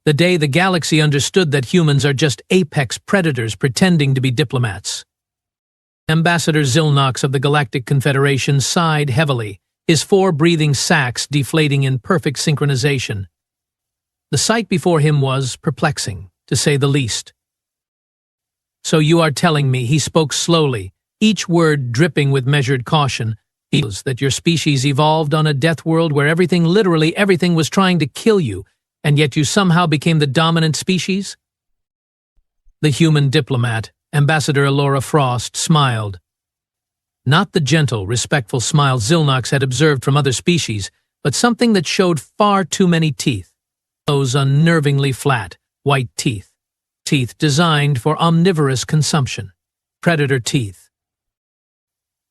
The day the galaxy understood that humans are just apex predators pretending to be diplomats. Ambassador Zilnox of the Galactic Confederation sighed heavily, his 4 breathing sacs deflating in perfect synchronization. The sight before him was perplexing, to say the least. "So you are telling me," he spoke slowly, each word dripping with measured caution, "that your species evolved on a death world where literally everything was trying to kill you, and yet you somehow became the dominant species?" The human diplomat, Ambassador Elora Frost, smiled. Not the gentle, respectful smile Zilnox had observed from other species, but something that showed far too many teeth. Those unnervingly flat, white teeth. Teeth designed for omnivorous consumption. Predator teeth.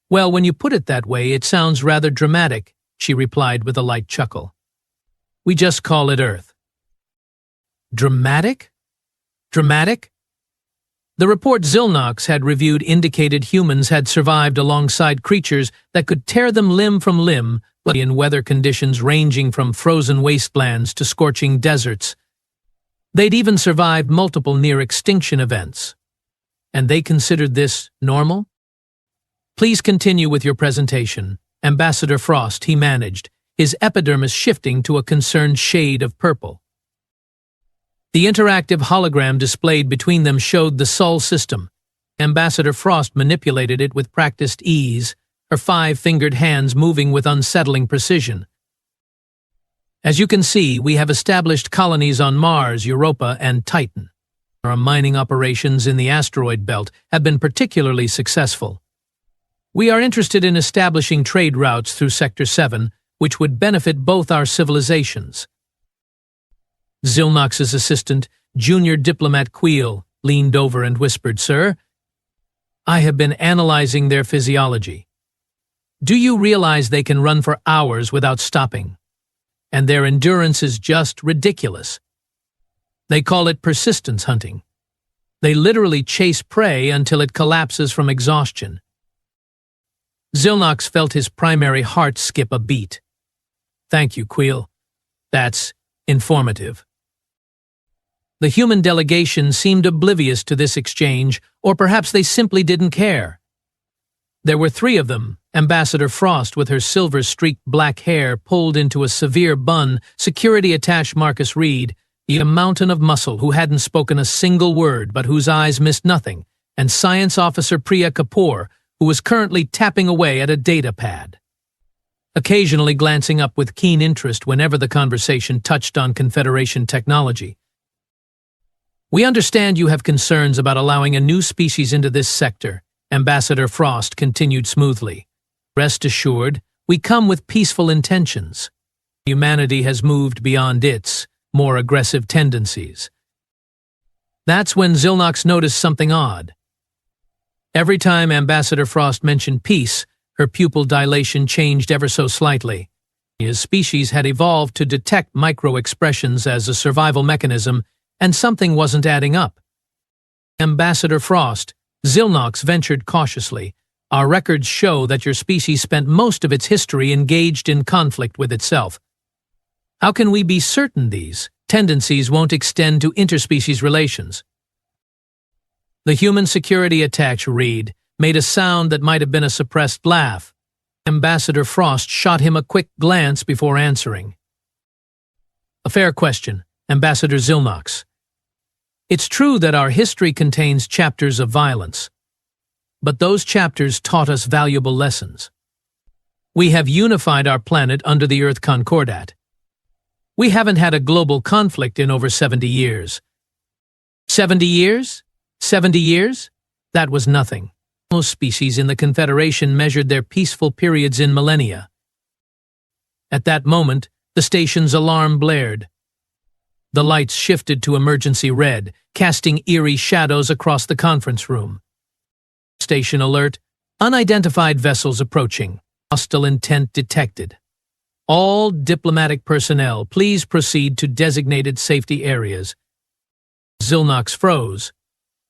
"Well, when you put it that way, it sounds rather dramatic," she replied with a light chuckle. "We just call it Earth." Dramatic? Dramatic? The report Zilnox had reviewed indicated humans had survived alongside creatures that could tear them limb from limb, but in weather conditions ranging from frozen wastelands to scorching deserts. They'd even survived multiple near-extinction events. And they considered this normal? "Please continue with your presentation," Ambassador Frost, he managed, his epidermis shifting to a concerned shade of purple. The interactive hologram displayed between them showed the Sol system. Ambassador Frost manipulated it with practiced ease, her 5-fingered hands moving with unsettling precision. "As you can see, we have established colonies on Mars, Europa, and Titan. Our mining operations in the asteroid belt have been particularly successful. We are interested in establishing trade routes through Sector 7, which would benefit both our civilizations." Zilnox's assistant, junior diplomat Queel, leaned over and whispered, "Sir, I have been analyzing their physiology. Do you realize they can run for hours without stopping? And their endurance is just ridiculous. They call it persistence hunting. They literally chase prey until it collapses from exhaustion." Zilnox felt his primary heart skip a beat. "Thank you, Queel. That's informative." The human delegation seemed oblivious to this exchange, or perhaps they simply didn't care. There were 3 of them, Ambassador Frost with her silver-streaked black hair pulled into a severe bun, security-attached Marcus Reed, a mountain of muscle who hadn't spoken a single word but whose eyes missed nothing, and Science Officer Priya Kapoor, who was currently tapping away at a data pad, occasionally glancing up with keen interest whenever the conversation touched on Confederation technology. "We understand you have concerns about allowing a new species into this sector," Ambassador Frost continued smoothly. "Rest assured, we come with peaceful intentions. Humanity has moved beyond its more aggressive tendencies." That's when Zilnox noticed something odd. Every time Ambassador Frost mentioned peace, her pupil dilation changed ever so slightly. His species had evolved to detect micro-expressions as a survival mechanism, and something wasn't adding up. "Ambassador Frost," Zilnox ventured cautiously, "our records show that your species spent most of its history engaged in conflict with itself. How can we be certain these tendencies won't extend to interspecies relations?" The human security attache Reed made a sound that might have been a suppressed laugh. Ambassador Frost shot him a quick glance before answering. "A fair question, Ambassador Zilnox. It's true that our history contains chapters of violence, but those chapters taught us valuable lessons. We have unified our planet under the Earth Concordat. We haven't had a global conflict in over 70 years. 70 years? 70 years? That was nothing. Most species in the Confederation measured their peaceful periods in millennia. At that moment, the station's alarm blared. The lights shifted to emergency red, casting eerie shadows across the conference room. Station alert, unidentified vessels approaching, hostile intent detected. All diplomatic personnel, please proceed to designated safety areas. Zilnox froze.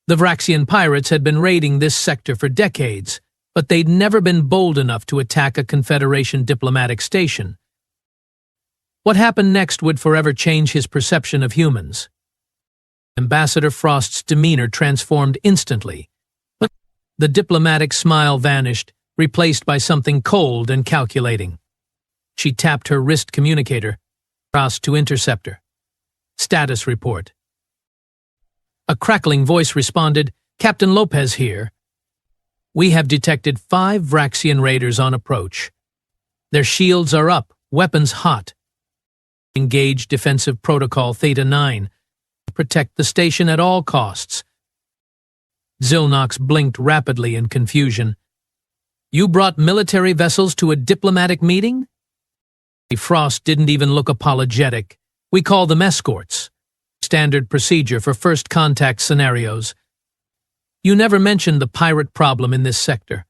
The Vraxian pirates had been raiding this sector for decades, but they'd never been bold enough to attack a Confederation diplomatic station. What happened next would forever change his perception of humans. Ambassador Frost's demeanor transformed instantly. But the diplomatic smile vanished, replaced by something cold and calculating. She tapped her wrist communicator. Frost to interceptor. Status report. A crackling voice responded, "Captain Lopez here. We have detected 5 Vraxian raiders on approach. Their shields are up, weapons hot. Engage defensive protocol Theta 9. Protect the station at all costs." Zilnox blinked rapidly in confusion. "You brought military vessels to a diplomatic meeting?" Frost didn't even look apologetic. "We call them escorts. Standard procedure for first contact scenarios. You never mentioned the pirate problem in this sector."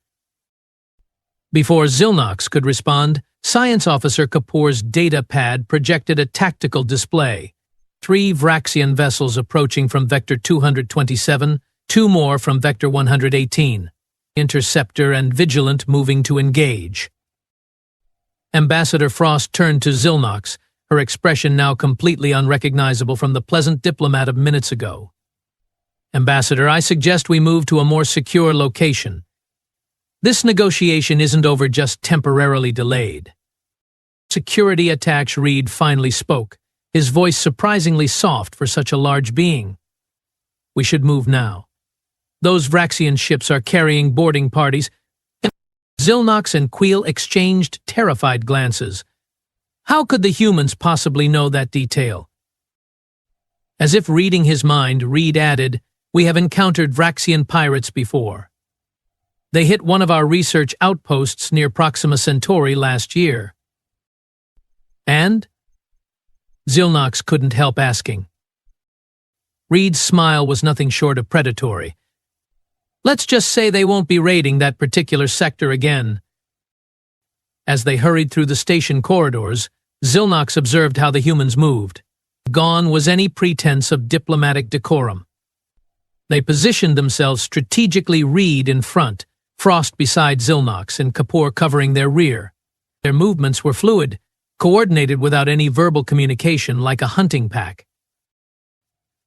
Before Zilnox could respond, Science Officer Kapoor's data pad projected a tactical display. 3 Vraxian vessels approaching from Vector 227, 2 more from Vector 118. Interceptor and Vigilant moving to engage. Ambassador Frost turned to Zilnox, her expression now completely unrecognizable from the pleasant diplomat of minutes ago. "Ambassador, I suggest we move to a more secure location. This negotiation isn't over just temporarily delayed." Security Attach Reed finally spoke, his voice surprisingly soft for such a large being. "We should move now. Those Vraxian ships are carrying boarding parties." Zilnox and Queel exchanged terrified glances. How could the humans possibly know that detail? As if reading his mind, Reed added, "We have encountered Vraxian pirates before. They hit one of our research outposts near Proxima Centauri last year." "And?" Zilnox couldn't help asking. Reed's smile was nothing short of predatory. "Let's just say they won't be raiding that particular sector again." As they hurried through the station corridors, Zilnox observed how the humans moved. Gone was any pretense of diplomatic decorum. They positioned themselves strategically, Reed in front, Frost beside Zilnox, and Kapoor covering their rear. Their movements were fluid, coordinated without any verbal communication, like a hunting pack.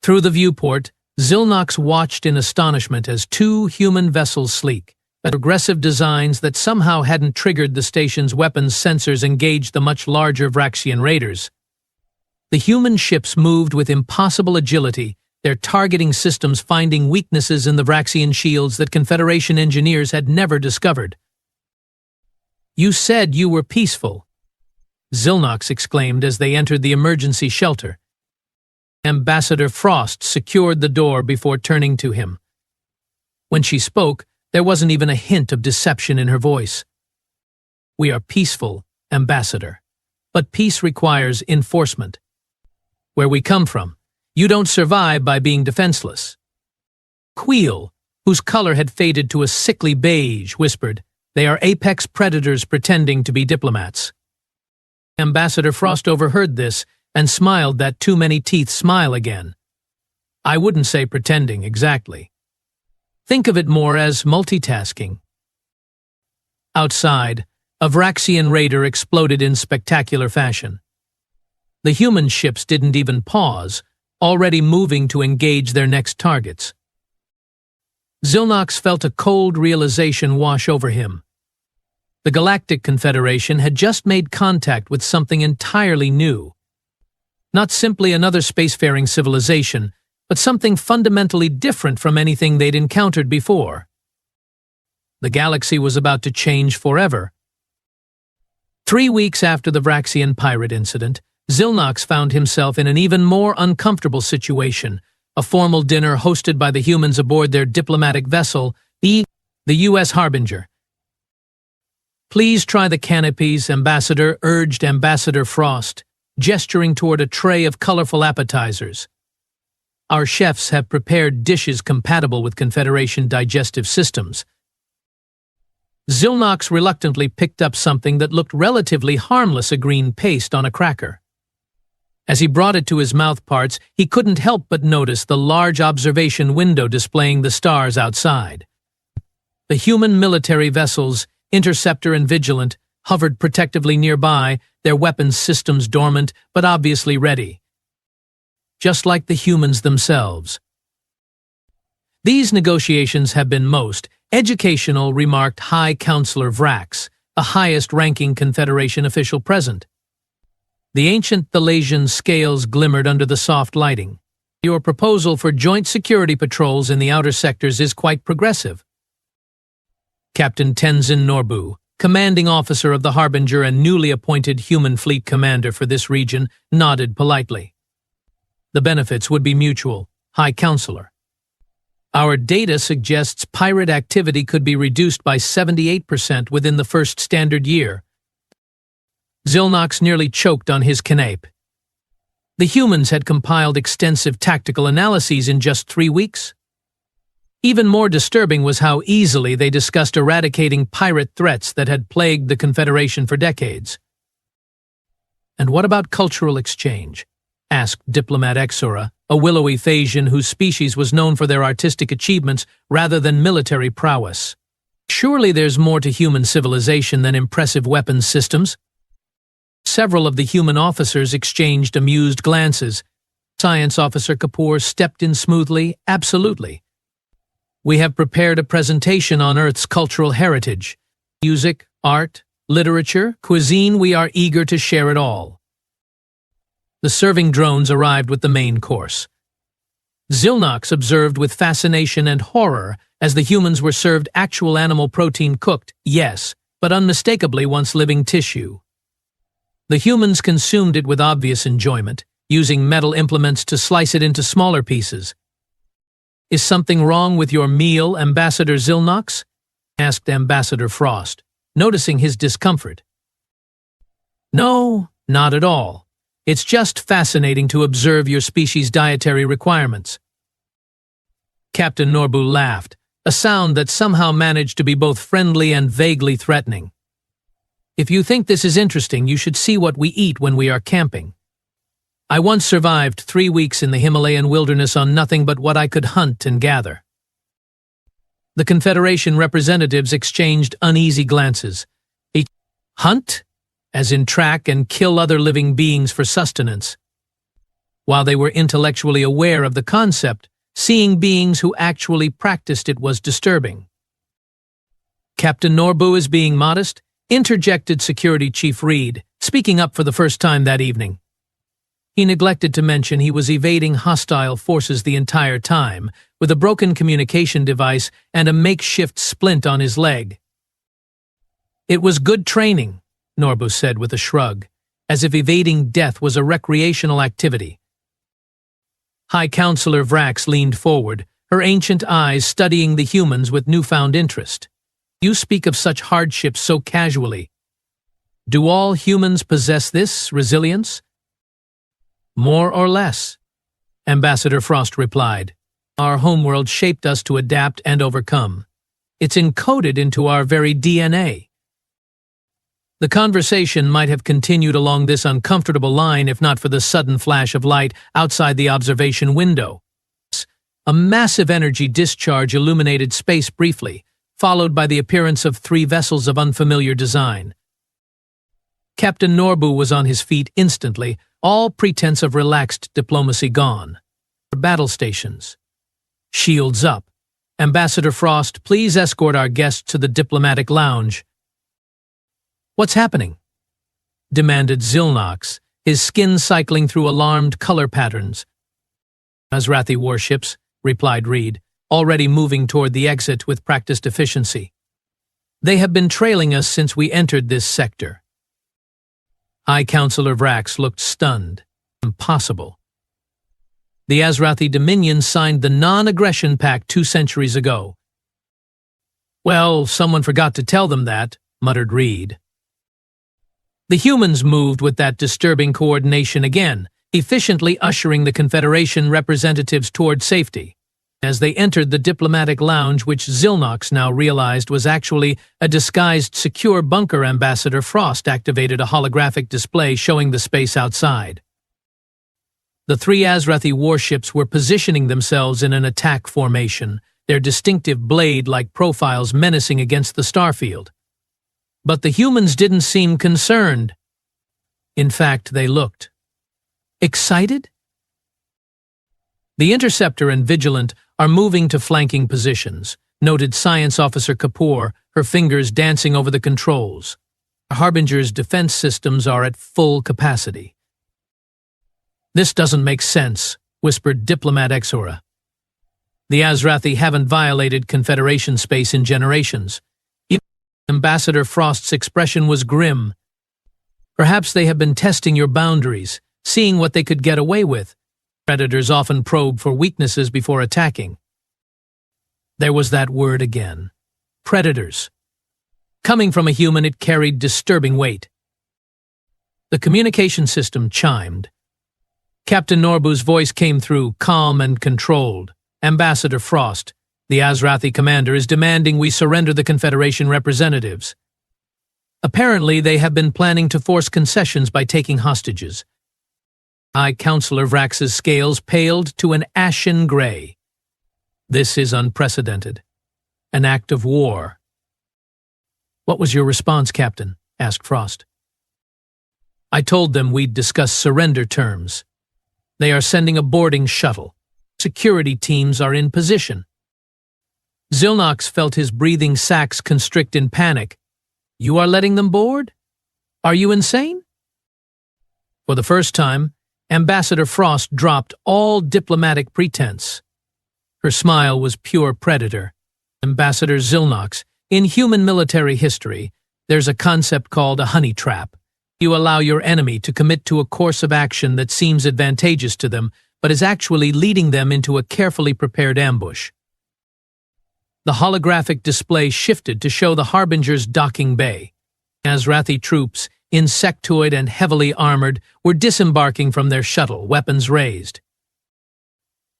Through the viewport, Zilnox watched in astonishment as 2 human vessels, sleek, aggressive designs that somehow hadn't triggered the station's weapons sensors, engaged the much larger Vraxian raiders. The human ships moved with impossible agility, their targeting systems finding weaknesses in the Vraxian shields that Confederation engineers had never discovered. "You said you were peaceful," Zilnox exclaimed as they entered the emergency shelter. Ambassador Frost secured the door before turning to him. When she spoke, there wasn't even a hint of deception in her voice. "We are peaceful, Ambassador, but peace requires enforcement. Where we come from, you don't survive by being defenseless." Queel, whose color had faded to a sickly beige, whispered, "They are apex predators pretending to be diplomats." Ambassador Frost overheard this and smiled that too many teeth smile again. "I wouldn't say pretending, exactly. Think of it more as multitasking." Outside, a Vraxian raider exploded in spectacular fashion. The human ships didn't even pause, already moving to engage their next targets. Zilnox felt a cold realization wash over him. The Galactic Confederation had just made contact with something entirely new. Not simply another spacefaring civilization, but something fundamentally different from anything they'd encountered before. The galaxy was about to change forever. 3 weeks after the Vraxian pirate incident, Zilnox found himself in an even more uncomfortable situation, a formal dinner hosted by the humans aboard their diplomatic vessel, the U.S. Harbinger. "Please try the canopies, Ambassador," urged Ambassador Frost, gesturing toward a tray of colorful appetizers. "Our chefs have prepared dishes compatible with Confederation digestive systems." Zilnox reluctantly picked up something that looked relatively harmless, a green paste on a cracker. As he brought it to his mouthparts, he couldn't help but notice the large observation window displaying the stars outside. The human military vessels, Interceptor and Vigilant, hovered protectively nearby, their weapons systems dormant, but obviously ready. just like the humans themselves. These negotiations have been most educational, remarked High Counselor Vrax, the highest-ranking Confederation official present. The ancient Thalasian scales glimmered under the soft lighting. Your proposal for joint security patrols in the outer sectors is quite progressive. Captain Tenzin Norbu, commanding officer of the Harbinger and newly appointed human fleet commander for this region, nodded politely. The benefits would be mutual, High Counselor. Our data suggests pirate activity could be reduced by 78% within the first standard year. Zilnox nearly choked on his canape. The humans had compiled extensive tactical analyses in just 3 weeks. Even more disturbing was how easily they discussed eradicating pirate threats that had plagued the Confederation for decades. And what about cultural exchange? Asked Diplomat Exora, a willowy Thasian whose species was known for their artistic achievements rather than military prowess. Surely there's more to human civilization than impressive weapons systems? Several of the human officers exchanged amused glances. Science Officer Kapoor stepped in smoothly. Absolutely. We have prepared a presentation on Earth's cultural heritage. Music, art, literature, cuisine, we are eager to share it all. The serving drones arrived with the main course. Zilnox observed with fascination and horror as the humans were served actual animal protein cooked, yes, but unmistakably once living tissue. The humans consumed it with obvious enjoyment, using metal implements to slice it into smaller pieces. Is something wrong with your meal, Ambassador Zilnox? Asked Ambassador Frost, noticing his discomfort. No, not at all. It's just fascinating to observe your species' dietary requirements. Captain Norbu laughed, a sound that somehow managed to be both friendly and vaguely threatening. If you think this is interesting, you should see what we eat when we are camping. I once survived 3 weeks in the Himalayan wilderness on nothing but what I could hunt and gather. The Confederation representatives exchanged uneasy glances. Hunt? As in track and kill other living beings for sustenance. While they were intellectually aware of the concept, seeing beings who actually practiced it was disturbing. Captain Norbu is being modest, interjected Security Chief Reed, speaking up for the first time that evening. He neglected to mention he was evading hostile forces the entire time, with a broken communication device and a makeshift splint on his leg. It was good training, Norbu said with a shrug, as if evading death was a recreational activity. High Counselor Vrax leaned forward, her ancient eyes studying the humans with newfound interest. You speak of such hardships so casually. Do all humans possess this resilience? More or less, Ambassador Frost replied. Our homeworld shaped us to adapt and overcome. It's encoded into our very DNA. The conversation might have continued along this uncomfortable line if not for the sudden flash of light outside the observation window. A massive energy discharge illuminated space briefly, followed by the appearance of 3 vessels of unfamiliar design. Captain Norbu was on his feet instantly, all pretense of relaxed diplomacy gone. Battle stations. Shields up. Ambassador Frost, please escort our guests to the diplomatic lounge. What's happening? Demanded Zilnox, his skin cycling through alarmed color patterns. Azrathi warships, replied Reed, already moving toward the exit with practiced efficiency. They have been trailing us since we entered this sector. High Counselor Vrax looked stunned. Impossible. The Azrathi Dominion signed the Non-Aggression Pact 2 centuries ago. Well, someone forgot to tell them that, muttered Reed. The humans moved with that disturbing coordination again, efficiently ushering the Confederation representatives toward safety. As they entered the diplomatic lounge, which Zilnox now realized was actually a disguised secure bunker, Ambassador Frost activated a holographic display showing the space outside. The 3 Azrathi warships were positioning themselves in an attack formation, their distinctive blade-like profiles menacing against the starfield. But the humans didn't seem concerned. In fact, they looked excited? The Interceptor and Vigilant are moving to flanking positions, noted Science Officer Kapoor, her fingers dancing over the controls. Harbinger's defense systems are at full capacity. This doesn't make sense, whispered Diplomat Exora. The Azrathi haven't violated Confederation space in generations. Even Ambassador Frost's expression was grim. Perhaps they have been testing your boundaries, seeing what they could get away with. Predators often probe for weaknesses before attacking. There was that word again. Predators. Coming from a human, it carried disturbing weight. The communication system chimed. Captain Norbu's voice came through, calm and controlled. Ambassador Frost, the Azrathi commander, is demanding we surrender the Confederation representatives. Apparently, they have been planning to force concessions by taking hostages. High Counselor Vrax's scales paled to an ashen gray. This is unprecedented. An act of war. What was your response, Captain? Asked Frost. I told them we'd discuss surrender terms. They are sending a boarding shuttle. Security teams are in position. Zilnox felt his breathing sacs constrict in panic. You are letting them board? Are you insane? For the first time, Ambassador Frost dropped all diplomatic pretense. Her smile was pure predator. Ambassador Zilnox, in human military history, there's a concept called a honey trap. You allow your enemy to commit to a course of action that seems advantageous to them, but is actually leading them into a carefully prepared ambush. The holographic display shifted to show the Harbinger's docking bay. Azrathi troops, insectoid and heavily armored, were disembarking from their shuttle, weapons raised.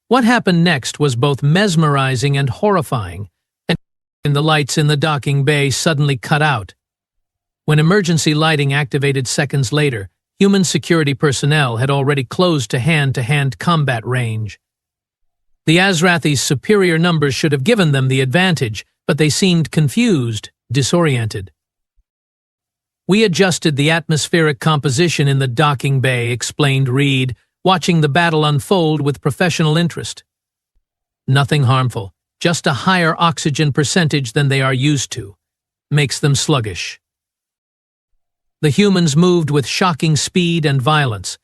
What happened next was both mesmerizing and horrifying, and the lights in the docking bay suddenly cut out. When emergency lighting activated seconds later, human security personnel had already closed to hand combat range. The Azrathi's superior numbers should have given them the advantage, but they seemed confused, disoriented. We adjusted the atmospheric composition in the docking bay, explained Reed, watching the battle unfold with professional interest. Nothing harmful, just a higher oxygen percentage than they are used to. Makes them sluggish. The humans moved with shocking speed and violence.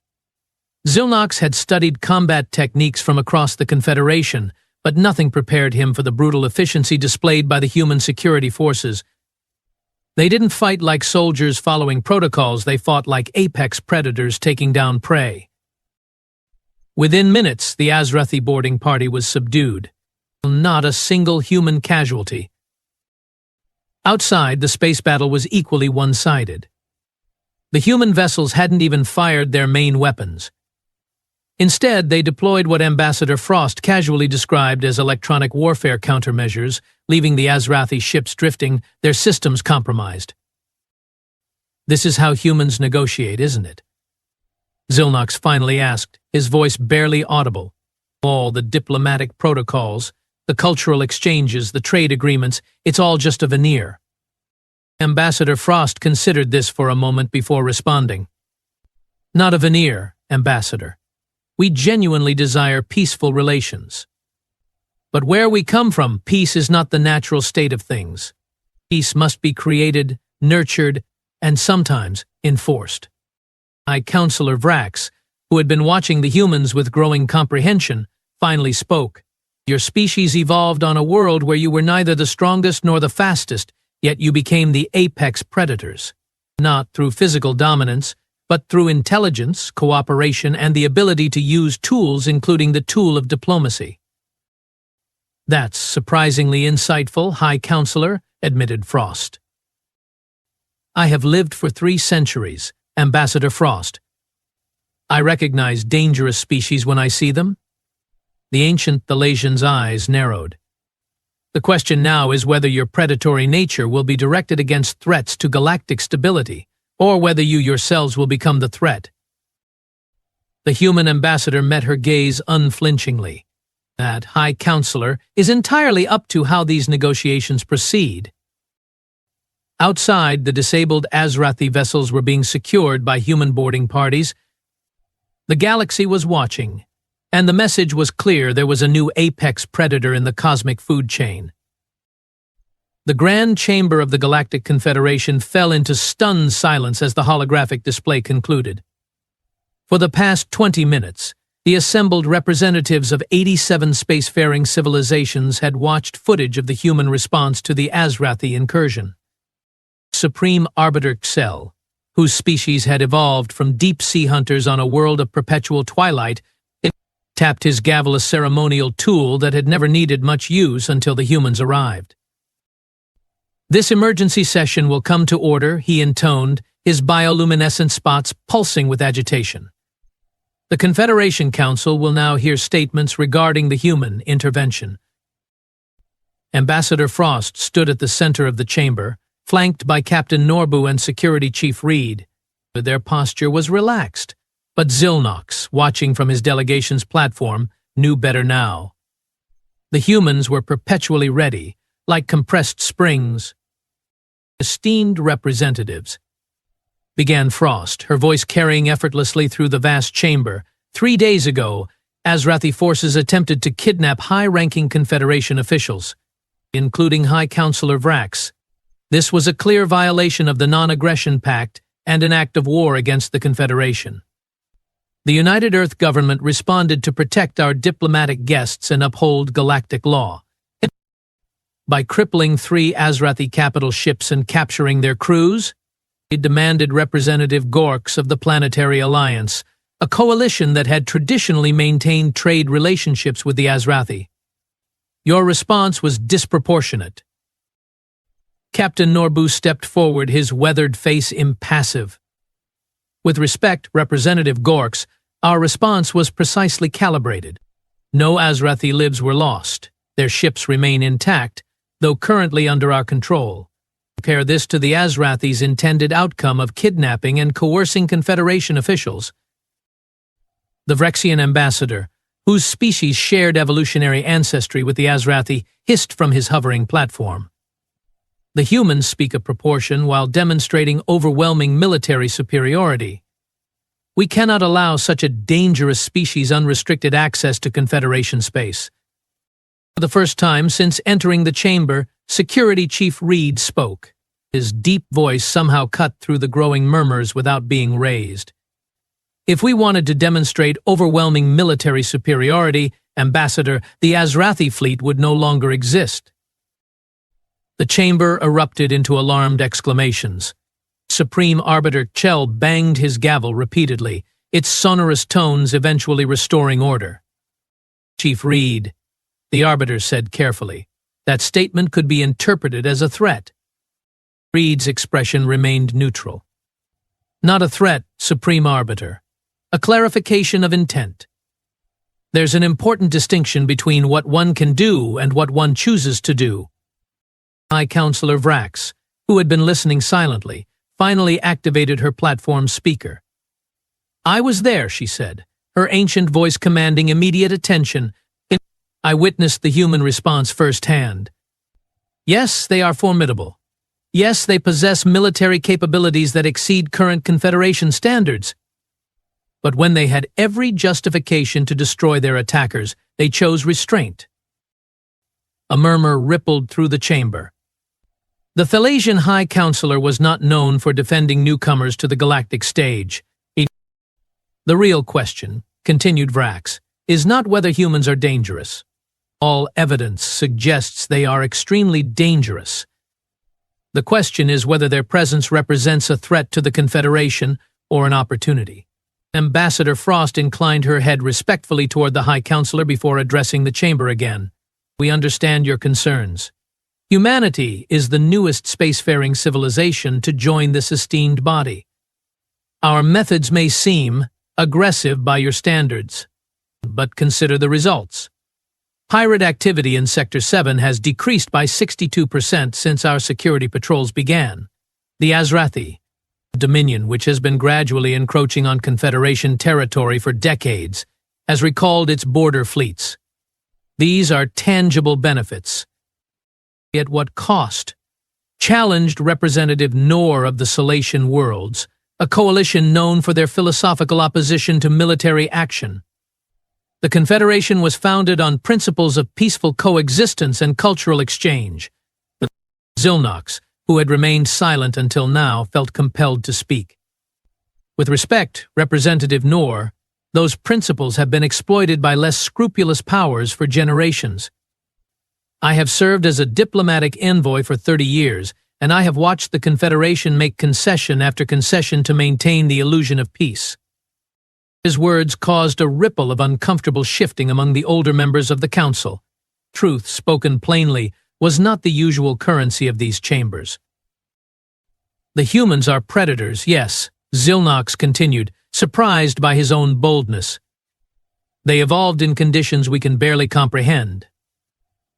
Zilnox had studied combat techniques from across the Confederation, but nothing prepared him for the brutal efficiency displayed by the human security forces. They didn't fight like soldiers following protocols, they fought like apex predators taking down prey. Within minutes, the Azrathi boarding party was subdued. Not a single human casualty. Outside, the space battle was equally one-sided. The human vessels hadn't even fired their main weapons. Instead, they deployed what Ambassador Frost casually described as electronic warfare countermeasures, leaving the Azrathi ships drifting, their systems compromised. This is how humans negotiate, isn't it? Zilnox finally asked, his voice barely audible. All the diplomatic protocols, the cultural exchanges, the trade agreements, it's all just a veneer. Ambassador Frost considered this for a moment before responding. Not a veneer, Ambassador. We genuinely desire peaceful relations. But where we come from, peace is not the natural state of things. Peace must be created, nurtured, and sometimes enforced. High Counselor Vrax, who had been watching the humans with growing comprehension, finally spoke. Your species evolved on a world where you were neither the strongest nor the fastest, yet you became the apex predators. Not through physical dominance, but through intelligence, cooperation, and the ability to use tools, including the tool of diplomacy. That's surprisingly insightful, High Counselor, admitted Frost. I have lived for 3 centuries, Ambassador Frost. I recognize dangerous species when I see them. The ancient Thalasian's eyes narrowed. The question now is whether your predatory nature will be directed against threats to galactic stability, or whether you yourselves will become the threat. The human ambassador met her gaze unflinchingly. That, High Counselor, is entirely up to how these negotiations proceed. Outside, the disabled Azrathi vessels were being secured by human boarding parties. The galaxy was watching, And the message was clear: there was a new apex predator in the cosmic food chain. The Grand Chamber of the Galactic Confederation fell into stunned silence as the holographic display concluded. For the past 20 minutes, the assembled representatives of 87 spacefaring civilizations had watched footage of the human response to the Azrathi incursion. Supreme Arbiter Xel, whose species had evolved from deep-sea hunters on a world of perpetual twilight, tapped his gavel, a ceremonial tool that had never needed much use until the humans arrived. "This emergency session will come to order," he intoned, his bioluminescent spots pulsing with agitation. "The Confederation Council will now hear statements regarding the human intervention." Ambassador Frost stood at the center of the chamber, flanked by Captain Norbu and Security Chief Reed. Their posture was relaxed, but Zilnox, watching from his delegation's platform, knew better now. The humans were perpetually ready, like compressed springs. "Esteemed representatives," began Frost, her voice carrying effortlessly through the vast chamber, "3 days ago, Azrathi forces attempted to kidnap high-ranking Confederation officials, including High Counselor Vrax. This was a clear violation of the Non-Aggression Pact and an act of war against the Confederation. The United Earth government responded to protect our diplomatic guests and uphold galactic law by crippling 3 Azrathi capital ships and capturing their crews. It demanded Representative Gorks of the Planetary Alliance, a coalition that had traditionally maintained trade relationships with the Azrathi. Your response was disproportionate." Captain Norbu stepped forward, his weathered face impassive. "With respect, Representative Gorks, our response was precisely calibrated. No Azrathi lives were lost. Their ships remain intact, though currently under our control. Compare this to the Azrathi's intended outcome of kidnapping and coercing Confederation officials." The Vrexian ambassador, whose species shared evolutionary ancestry with the Azrathi, hissed from his hovering platform. "The humans speak of proportion while demonstrating overwhelming military superiority. We cannot allow such a dangerous species unrestricted access to Confederation space." For the first time since entering the chamber, Security Chief Reed spoke. His deep voice somehow cut through the growing murmurs without being raised. "If we wanted to demonstrate overwhelming military superiority, Ambassador, the Azrathi fleet would no longer exist." The chamber erupted into alarmed exclamations. Supreme Arbiter Xel banged his gavel repeatedly, its sonorous tones eventually restoring order. "Chief Reed," the Arbiter said carefully, "that statement could be interpreted as a threat." Reed's expression remained neutral. "Not a threat, Supreme Arbiter. A clarification of intent. There's an important distinction between what one can do and what one chooses to do." High Counselor Vrax, who had been listening silently, finally activated her platform speaker. "I was there," she said, her ancient voice commanding immediate attention. "I witnessed the human response firsthand. Yes, they are formidable. Yes, they possess military capabilities that exceed current Confederation standards. But when they had every justification to destroy their attackers, they chose restraint." A murmur rippled through the chamber. The Thalasian High Counselor was not known for defending newcomers to the galactic stage. "The real question," continued Vrax, "is not whether humans are dangerous. All evidence suggests they are extremely dangerous. The question is whether their presence represents a threat to the Confederation or an opportunity." Ambassador Frost inclined her head respectfully toward the High Counselor before addressing the chamber again. "We understand your concerns. Humanity is the newest spacefaring civilization to join this esteemed body. Our methods may seem aggressive by your standards, but consider the results. Pirate activity in Sector 7 has decreased by 62% since our security patrols began. The Azrathi, a dominion which has been gradually encroaching on Confederation territory for decades, has recalled its border fleets. These are tangible benefits. At what cost? Challenged Representative Nor of the Salatian Worlds, a coalition known for their philosophical opposition to military action. The Confederation was founded on principles of peaceful coexistence and cultural exchange. The Zilnox, who had remained silent until now, felt compelled to speak. With respect, Representative Noor, those principles have been exploited by less scrupulous powers for generations. I have served as a diplomatic envoy for 30 years, and I have watched the Confederation make concession after concession to maintain the illusion of peace. His words caused a ripple of uncomfortable shifting among the older members of the Council. Truth, spoken plainly, was not the usual currency of these chambers. The humans are predators, yes, Zilnox continued, surprised by his own boldness. They evolved in conditions we can barely comprehend.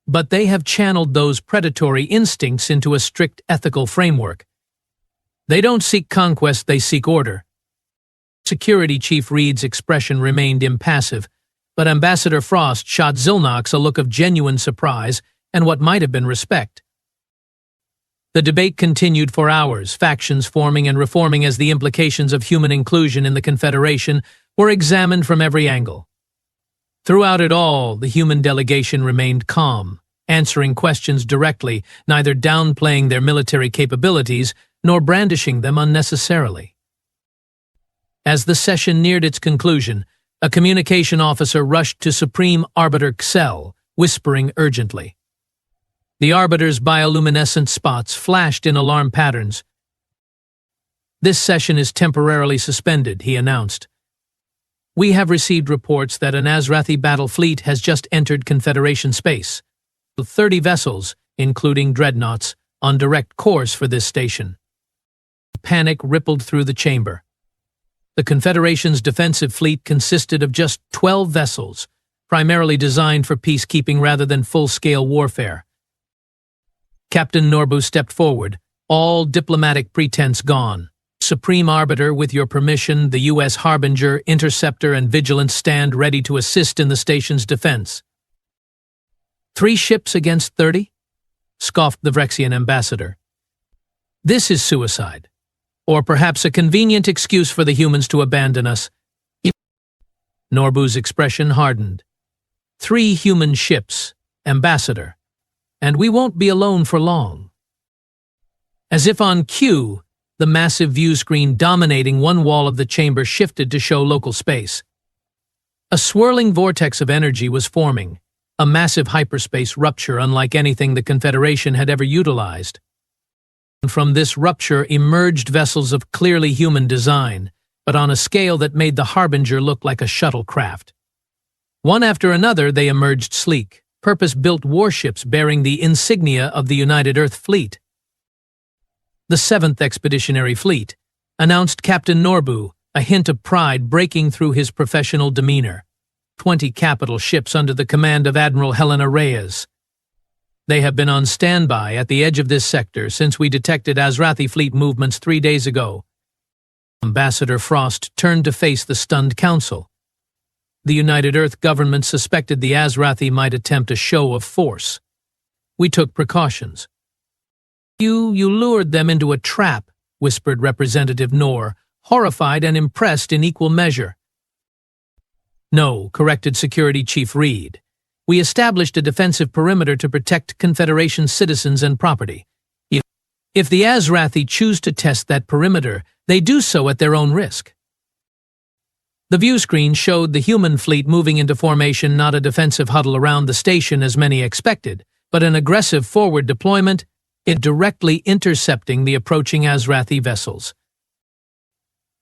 But they have channeled those predatory instincts into a strict ethical framework. They don't seek conquest, they seek order. Security Chief Reed's expression remained impassive, but Ambassador Frost shot Zilnox a look of genuine surprise and what might have been respect. The debate continued for hours, factions forming and reforming as the implications of human inclusion in the Confederation were examined from every angle. Throughout it all, the human delegation remained calm, answering questions directly, neither downplaying their military capabilities nor brandishing them unnecessarily. As the session neared its conclusion, a communication officer rushed to Supreme Arbiter Xel, whispering urgently. The Arbiter's bioluminescent spots flashed in alarm patterns. "This session is temporarily suspended," he announced. "We have received reports that an Azrathi battle fleet has just entered Confederation space. 30 vessels, including dreadnoughts, on direct course for this station." Panic rippled through the chamber. The Confederation's defensive fleet consisted of just 12 vessels, primarily designed for peacekeeping rather than full-scale warfare. Captain Norbu stepped forward, all diplomatic pretense gone. "Supreme Arbiter, with your permission, the U.S. Harbinger, Interceptor, and Vigilance stand ready to assist in the station's defense." 3 ships against 30? Scoffed the Vrexian ambassador. "This is suicide. Or perhaps a convenient excuse for the humans to abandon us." Norbu's expression hardened. 3 human ships, Ambassador, and we won't be alone for long. As if on cue, the massive view screen dominating one wall of the chamber shifted to show local space. A swirling vortex of energy was forming, a massive hyperspace rupture unlike anything the Confederation had ever utilized. From this rupture emerged vessels of clearly human design, but on a scale that made the Harbinger look like a shuttlecraft. One after another they emerged sleek, purpose-built warships bearing the insignia of the United Earth Fleet. "The 7th Expeditionary Fleet," announced Captain Norbu, a hint of pride breaking through his professional demeanor. 20 capital ships under the command of Admiral Helena Reyes. They have been on standby at the edge of this sector since we detected Azrathi fleet movements 3 days ago. Ambassador Frost turned to face the stunned council. The United Earth government suspected the Azrathi might attempt a show of force. We took precautions. You lured them into a trap," whispered Representative Noor, horrified and impressed in equal measure. "No," corrected Security Chief Reed. "We established a defensive perimeter to protect Confederation citizens and property. If the Azrathi choose to test that perimeter, they do so at their own risk." The view screen showed the human fleet moving into formation, not a defensive huddle around the station as many expected, but an aggressive forward deployment, it directly intercepting the approaching Azrathi vessels.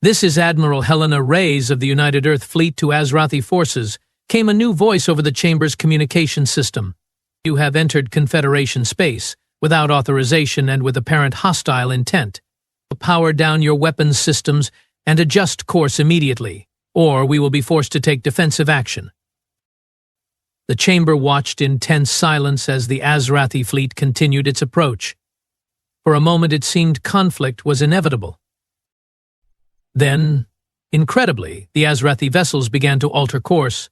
"This is Admiral Helena Reyes of the United Earth Fleet to Azrathi forces," came a new voice over the chamber's communication system. "You have entered Confederation space, without authorization and with apparent hostile intent. Power down your weapons systems and adjust course immediately, or we will be forced to take defensive action." The chamber watched in tense silence as the Azrathi fleet continued its approach. For a moment it seemed conflict was inevitable. Then, incredibly, the Azrathi vessels began to alter course.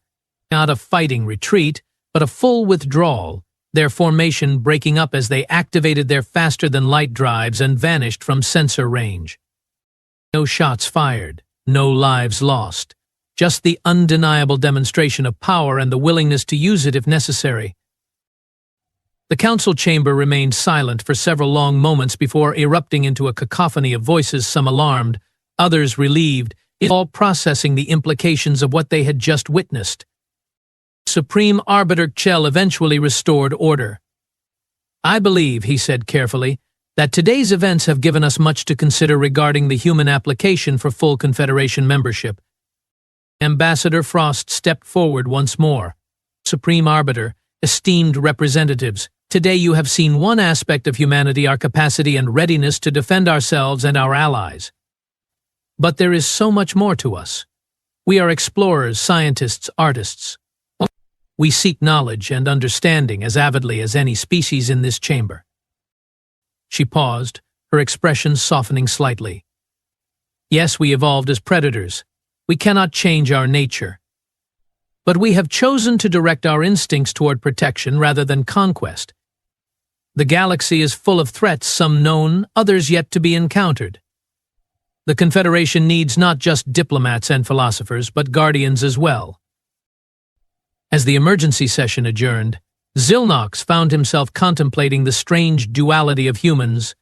Not a fighting retreat, but a full withdrawal, their formation breaking up as they activated their faster-than-light drives and vanished from sensor range. No shots fired, no lives lost, just the undeniable demonstration of power and the willingness to use it if necessary. The council chamber remained silent for several long moments before erupting into a cacophony of voices, some alarmed, others relieved, all processing the implications of what they had just witnessed. Supreme Arbiter Chell eventually restored order. "I believe," he said carefully, "that today's events have given us much to consider regarding the human application for full Confederation membership." Ambassador Frost stepped forward once more. "Supreme Arbiter, esteemed representatives, today you have seen one aspect of humanity, our capacity and readiness to defend ourselves and our allies. But there is so much more to us. We are explorers, scientists, artists. We seek knowledge and understanding as avidly as any species in this chamber." She paused, her expression softening slightly. "Yes, we evolved as predators. We cannot change our nature. But we have chosen to direct our instincts toward protection rather than conquest. The galaxy is full of threats, some known, others yet to be encountered. The Confederation needs not just diplomats and philosophers, but guardians as well." As the emergency session adjourned, Zilnox found himself contemplating the strange duality of humans.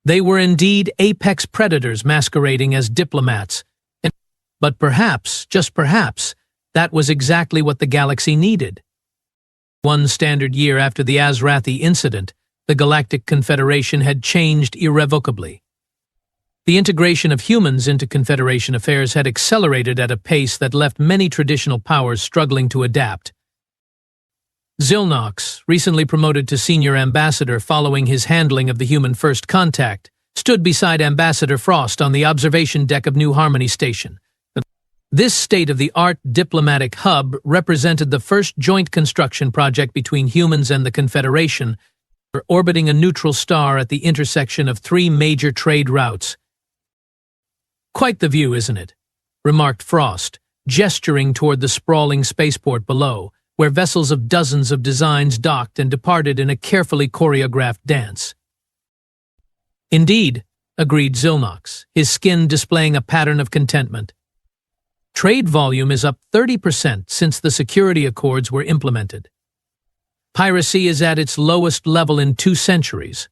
They were indeed apex predators masquerading as diplomats, but perhaps, just perhaps, that was exactly what the galaxy needed. One standard year after the Azrathi incident, the Galactic Confederation had changed irrevocably. The integration of humans into Confederation affairs had accelerated at a pace that left many traditional powers struggling to adapt. Zilnox, recently promoted to senior ambassador following his handling of the human first contact, stood beside Ambassador Frost on the observation deck of New Harmony Station. This state-of-the-art diplomatic hub represented the first joint construction project between humans and the Confederation, orbiting a neutral star at the intersection of three major trade routes. "Quite the view, isn't it?" remarked Frost, gesturing toward the sprawling spaceport below, where vessels of dozens of designs docked and departed in a carefully choreographed dance. "Indeed," agreed Zilnox, his skin displaying a pattern of contentment. "Trade volume is up 30% since the security accords were implemented. Piracy is at its lowest level in 2 centuries.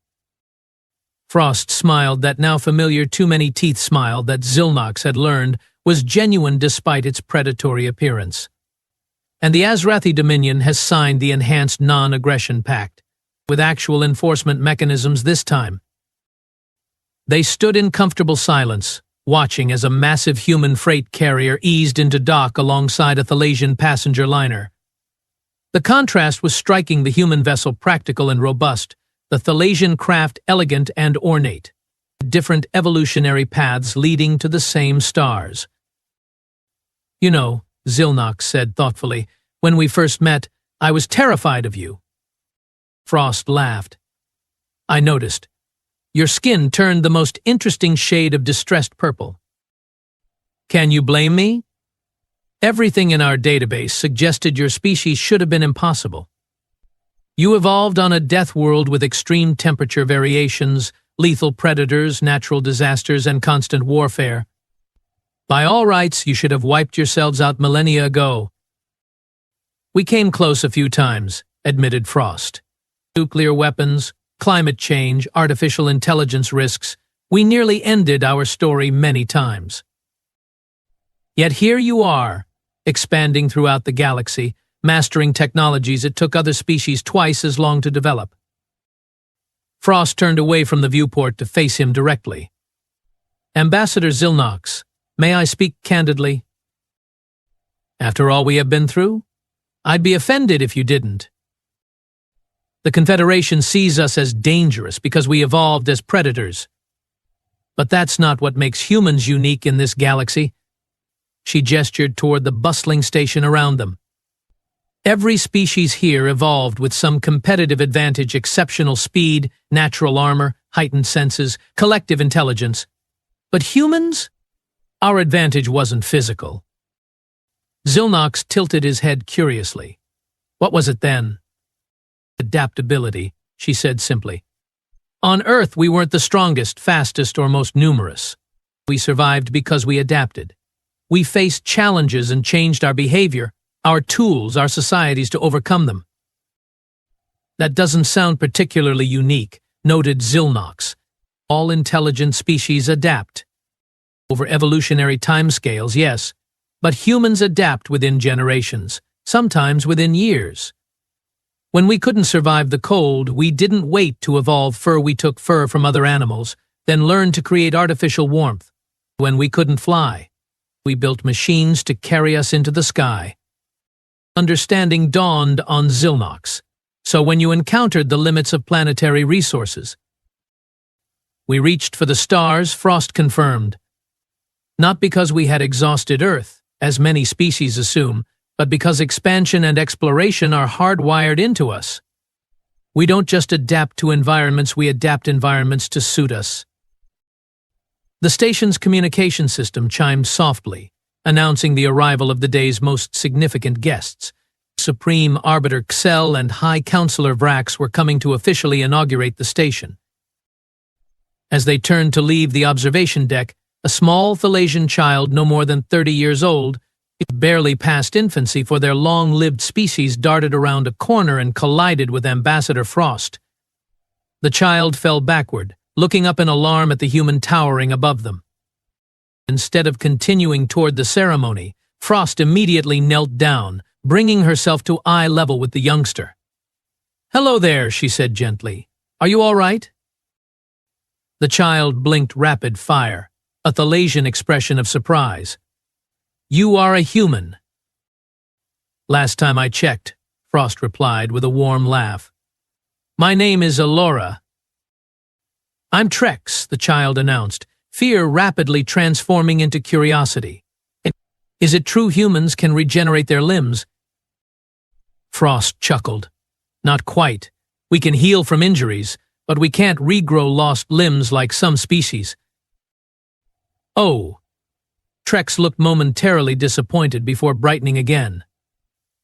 Frost smiled, that now familiar too-many-teeth smile that Zilnox had learned was genuine despite its predatory appearance. "And the Azrathi Dominion has signed the Enhanced Non-Aggression Pact, with actual enforcement mechanisms this time." They stood in comfortable silence, watching as a massive human freight carrier eased into dock alongside a Thalasian passenger liner. The contrast was striking, the human vessel practical and robust, the Thalasian craft elegant and ornate, different evolutionary paths leading to the same stars. "You know," Zilnox said thoughtfully, "when we first met, I was terrified of you." Frost laughed. "I noticed. Your skin turned the most interesting shade of distressed purple. Can you blame me? Everything in our database suggested your species should have been impossible. You evolved on a death world with extreme temperature variations, lethal predators, natural disasters, and constant warfare. By all rights, you should have wiped yourselves out millennia ago." "We came close a few times," admitted Frost. "Nuclear weapons, climate change, artificial intelligence risks, we nearly ended our story many times. Yet here you are, expanding throughout the galaxy, mastering technologies it took other species twice as long to develop." Frost turned away from the viewport to face him directly. "Ambassador Zilnox, may I speak candidly? After all we have been through, I'd be offended if you didn't. The Confederation sees us as dangerous because we evolved as predators. But that's not what makes humans unique in this galaxy." She gestured toward the bustling station around them. "Every species here evolved with some competitive advantage, exceptional speed, natural armor, heightened senses, collective intelligence. But humans? Our advantage wasn't physical." Zilnox tilted his head curiously. "What was it then?" "Adaptability," she said simply. "On Earth, we weren't the strongest, fastest, or most numerous. We survived because we adapted. We faced challenges and changed our behavior, our tools, our societies to overcome them. That doesn't sound particularly unique, noted Zilnox. All intelligent species adapt. Over evolutionary timescales, yes, but humans adapt within generations, sometimes within years. When we couldn't survive the cold, we didn't wait to evolve fur. We took fur from other animals, then learned to create artificial warmth. When we couldn't fly, we built machines to carry us into the sky. Understanding dawned on Zilnox. So when you encountered the limits of planetary resources, we reached for the stars, Frost confirmed. Not because we had exhausted Earth, as many species assume, but because expansion and exploration are hardwired into us. We don't just adapt to environments, we adapt environments to suit us. The station's communication system chimed softly, announcing the arrival of the day's most significant guests. Supreme Arbiter Xel and High Counselor Vrax were coming to officially inaugurate the station. As they turned to leave the observation deck, a small Thalasian child no more than 30 years old, barely past infancy for their long-lived species, darted around a corner and collided with Ambassador Frost. The child fell backward, looking up in alarm at the human towering above them. Instead of continuing toward the ceremony, Frost immediately knelt down, bringing herself to eye level with the youngster. "Hello there," she said gently. "Are you all right?" The child blinked rapid fire, a Thalasian expression of surprise. "You are a human." "Last time I checked," Frost replied with a warm laugh. "My name is Alora." "I'm Trex," the child announced, fear rapidly transforming into curiosity. "Is it true humans can regenerate their limbs?" Frost chuckled. "Not quite. We can heal from injuries, but we can't regrow lost limbs like some species." "Oh." Trex looked momentarily disappointed before brightening again.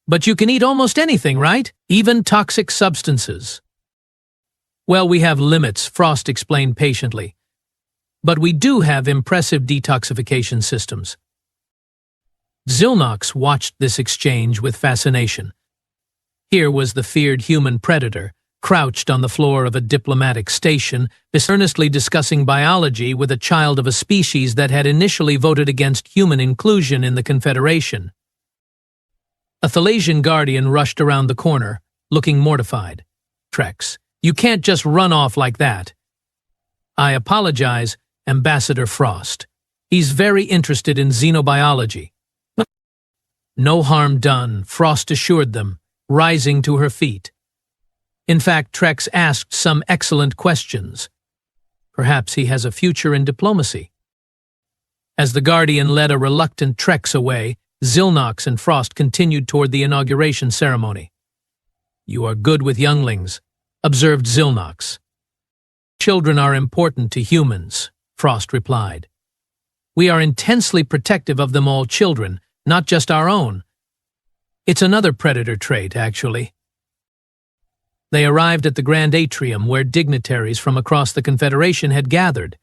"But you can eat almost anything, right? Even toxic substances." "Well, we have limits," Frost explained patiently. "But we do have impressive detoxification systems." Zilnox watched this exchange with fascination. Here was the feared human predator, crouched on the floor of a diplomatic station, earnestly discussing biology with a child of a species that had initially voted against human inclusion in the Confederation. A Thalasian guardian rushed around the corner, looking mortified. "Trex, you can't just run off like that." "I apologize, Ambassador Frost. He's very interested in xenobiology." "No harm done," Frost assured them, rising to her feet. In fact, Trex asked some excellent questions. Perhaps he has a future in diplomacy. As the Guardian led a reluctant Trex away, Zilnox and Frost continued toward the inauguration ceremony. "You are good with younglings," observed Zilnox. "Children are important to humans," Frost replied. "We are intensely protective of them, all children, not just our own. It's another predator trait, actually." They arrived at the Grand Atrium where dignitaries from across the Confederation had gathered.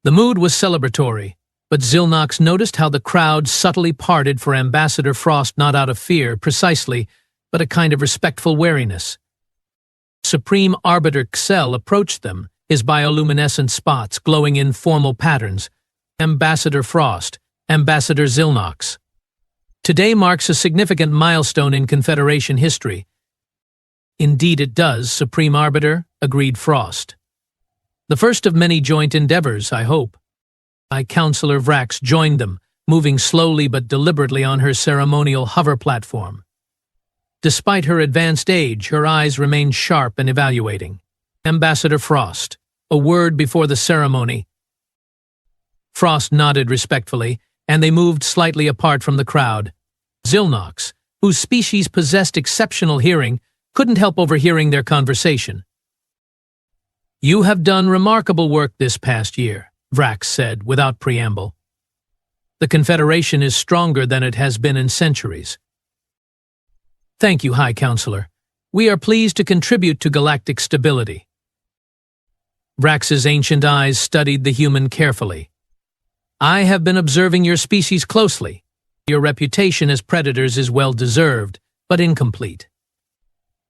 The mood was celebratory, but Zilnox noticed how the crowd subtly parted for Ambassador Frost, not out of fear, precisely, but a kind of respectful wariness. Supreme Arbiter Xel approached them, his bioluminescent spots glowing in formal patterns. "Ambassador Frost, Ambassador Zilnox. Today marks a significant milestone in Confederation history." "Indeed it does, Supreme Arbiter," agreed Frost. "The first of many joint endeavors, I hope." High Counselor Vrax joined them, moving slowly but deliberately on her ceremonial hover platform. Despite her advanced age, her eyes remained sharp and evaluating. "Ambassador Frost, a word before the ceremony." Frost nodded respectfully, and they moved slightly apart from the crowd. Zilnox, whose species possessed exceptional hearing, couldn't help overhearing their conversation. "You have done remarkable work this past year," Vrax said without preamble. "The Confederation is stronger than it has been in centuries." "Thank you, High Counselor. We are pleased to contribute to galactic stability." Vrax's ancient eyes studied the human carefully. I have been observing your species closely. Your reputation as predators is well-deserved, but incomplete.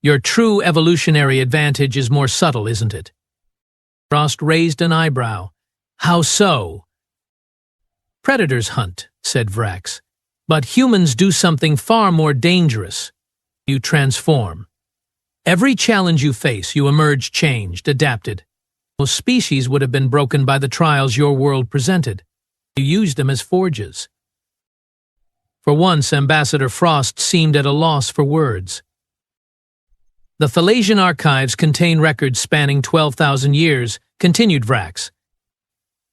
Your true evolutionary advantage is more subtle, isn't it? Frost raised an eyebrow. How so? Predators hunt, said Vrax. But humans do something far more dangerous. You transform. Every challenge you face, you emerge changed, adapted. Most species would have been broken by the trials your world presented. You used them as forges. For once, Ambassador Frost seemed at a loss for words. The Thalasian archives contain records spanning 12,000 years, continued Vrax.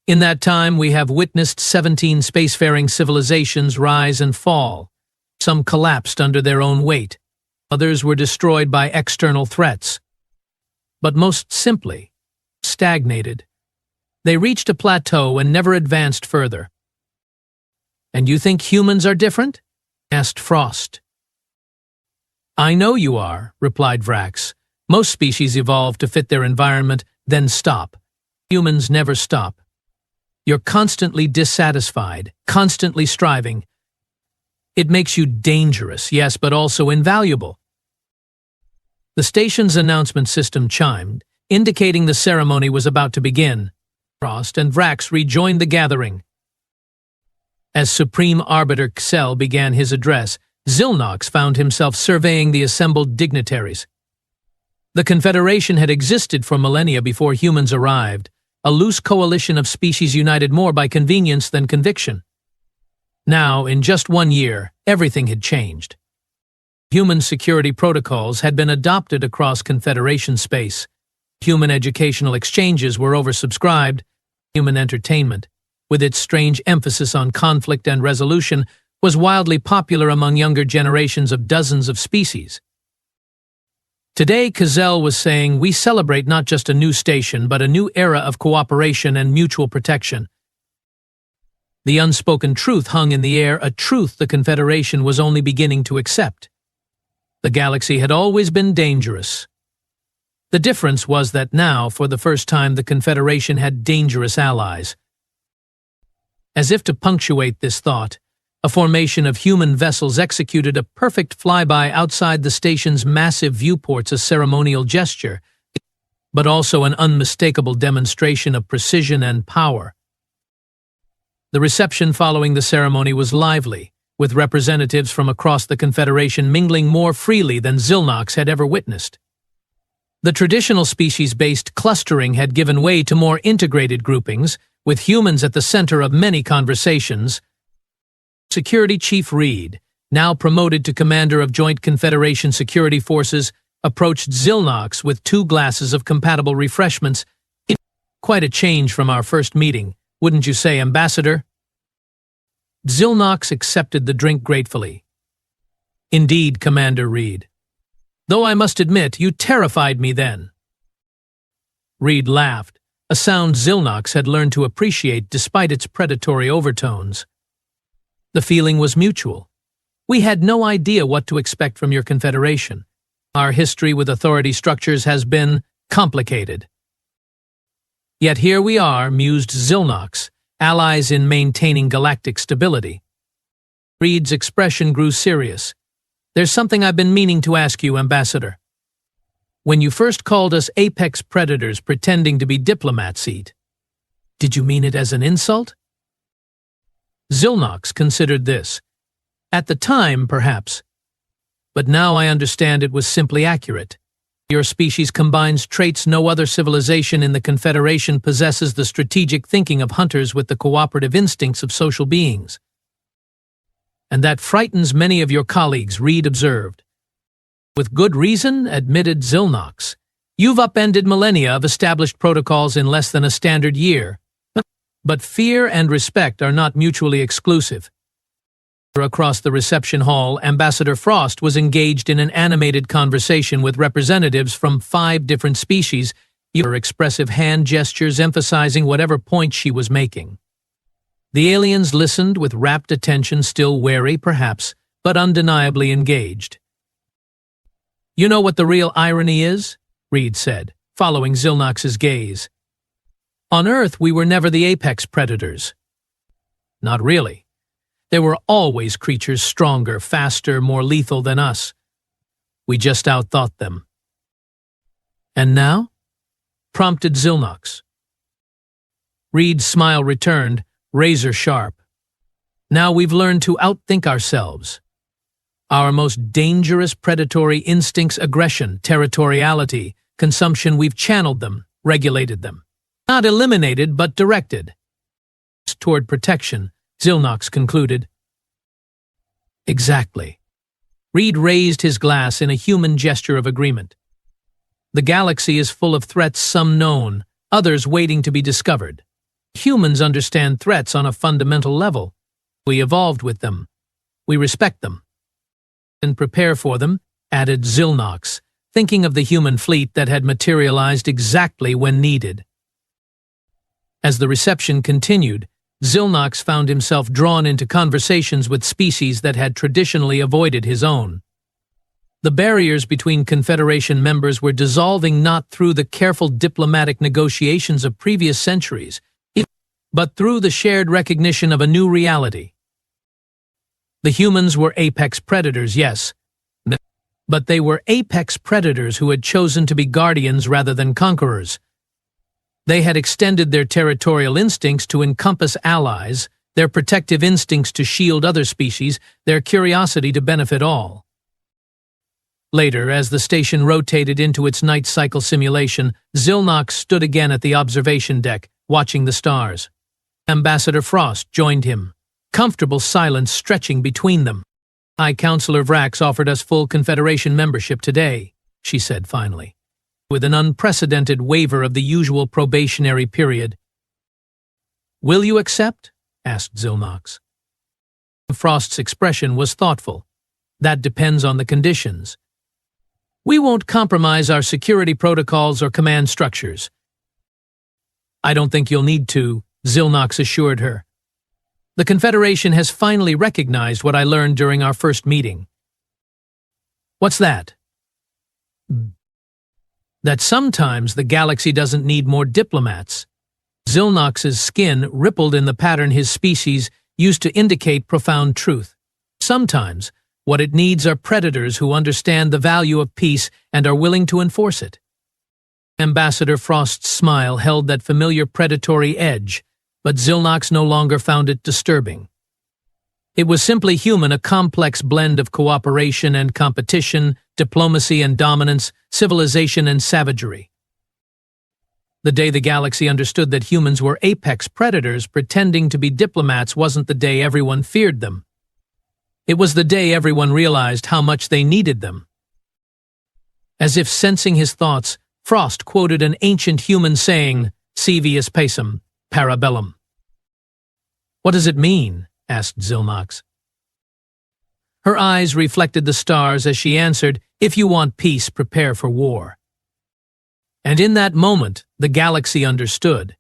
In that time, we have witnessed 17 spacefaring civilizations rise and fall. Some collapsed under their own weight. Others were destroyed by external threats. But most simply, stagnated. They reached a plateau and never advanced further. And you think humans are different? Asked Frost. I know you are, replied Vrax. Most species evolve to fit their environment, then stop. Humans never stop. You're constantly dissatisfied, constantly striving. It makes you dangerous, yes, but also invaluable. The station's announcement system chimed, indicating the ceremony was about to begin. Frost and Vrax rejoined the gathering. As Supreme Arbiter Xel began his address, Xilnox found himself surveying the assembled dignitaries. The Confederation had existed for millennia before humans arrived, a loose coalition of species united more by convenience than conviction. Now, in just 1 year, everything had changed. Human security protocols had been adopted across Confederation space. Human educational exchanges were oversubscribed. Human entertainment, with its strange emphasis on conflict and resolution, was wildly popular among younger generations of dozens of species. Today, Xel was saying, we celebrate not just a new station, but a new era of cooperation and mutual protection. The unspoken truth hung in the air, a truth the Confederation was only beginning to accept. The galaxy had always been dangerous. The difference was that now, for the first time, the Confederation had dangerous allies. As if to punctuate this thought, a formation of human vessels executed a perfect flyby outside the station's massive viewports, a ceremonial gesture, but also an unmistakable demonstration of precision and power. The reception following the ceremony was lively, with representatives from across the Confederation mingling more freely than Xilnox had ever witnessed. The traditional species-based clustering had given way to more integrated groupings, with humans at the center of many conversations. Security Chief Reed, now promoted to Commander of Joint Confederation Security Forces, approached Xilnox with 2 glasses of compatible refreshments. Quite a change from our first meeting, wouldn't you say, Ambassador? Xilnox accepted the drink gratefully. Indeed, Commander Reed. Though I must admit, you terrified me then. Reed laughed, a sound Xilnox had learned to appreciate despite its predatory overtones. The feeling was mutual. We had no idea what to expect from your Confederation. Our history with authority structures has been complicated. Yet here we are, mused Xilnox, allies in maintaining galactic stability. Reed's expression grew serious. There's something I've been meaning to ask you, Ambassador. When you first called us apex predators pretending to be diplomats, did you mean it as an insult? Xilnox considered this. At the time, perhaps. But now I understand it was simply accurate. Your species combines traits no other civilization in the Confederation possesses, the strategic thinking of hunters with the cooperative instincts of social beings. And that frightens many of your colleagues, Reed observed. With good reason, admitted Xilnox. You've upended millennia of established protocols in less than a standard year. But fear and respect are not mutually exclusive. Across the reception hall, Ambassador Frost was engaged in an animated conversation with representatives from 5 different species, her expressive hand gestures emphasizing whatever point she was making. The aliens listened with rapt attention, still wary, perhaps, but undeniably engaged. You know what the real irony is? Reed said, following Xilnox's gaze. On Earth, we were never the apex predators. Not really. There were always creatures stronger, faster, more lethal than us. We just outthought them. And now? Prompted Zilnox. Reed's smile returned, razor sharp. Now we've learned to outthink ourselves. Our most dangerous predatory instincts, aggression, territoriality, consumption, we've channeled them, regulated them. Not eliminated, but directed. Toward protection, Zilnox concluded. Exactly. Reed raised his glass in a human gesture of agreement. The galaxy is full of threats, some known, others waiting to be discovered. Humans understand threats on a fundamental level. We evolved with them. We respect them. And prepare for them, added Zilnox, thinking of the human fleet that had materialized exactly when needed. As the reception continued, Zilnox found himself drawn into conversations with species that had traditionally avoided his own. The barriers between Confederation members were dissolving not through the careful diplomatic negotiations of previous centuries, but through the shared recognition of a new reality. The humans were apex predators, yes, but they were apex predators who had chosen to be guardians rather than conquerors. They had extended their territorial instincts to encompass allies, their protective instincts to shield other species, their curiosity to benefit all. Later, as the station rotated into its night cycle simulation, Zilnox stood again at the observation deck, watching the stars. Ambassador Frost joined him, comfortable silence stretching between them. High Counselor Vrax offered us full Confederation membership today, she said finally, with an unprecedented waiver of the usual probationary period. Will you accept? Asked Zilnox. Frost's expression was thoughtful. That depends on the conditions. We won't compromise our security protocols or command structures. I don't think you'll need to, Zilnox assured her. The Confederation has finally recognized what I learned during our first meeting. What's that? That sometimes the galaxy doesn't need more diplomats. Zilnox's skin rippled in the pattern his species used to indicate profound truth. Sometimes, what it needs are predators who understand the value of peace and are willing to enforce it. Ambassador Frost's smile held that familiar predatory edge, but Zilnox no longer found it disturbing. It was simply human, a complex blend of cooperation and competition, diplomacy and dominance, civilization and savagery. The day the galaxy understood that humans were apex predators pretending to be diplomats wasn't the day everyone feared them. It was the day everyone realized how much they needed them. As if sensing his thoughts, Frost quoted an ancient human saying, "Civius pacem, para bellum." What does it mean? Asked Zilnox. Her eyes reflected the stars as she answered, "If you want peace, prepare for war." And in that moment, the galaxy understood.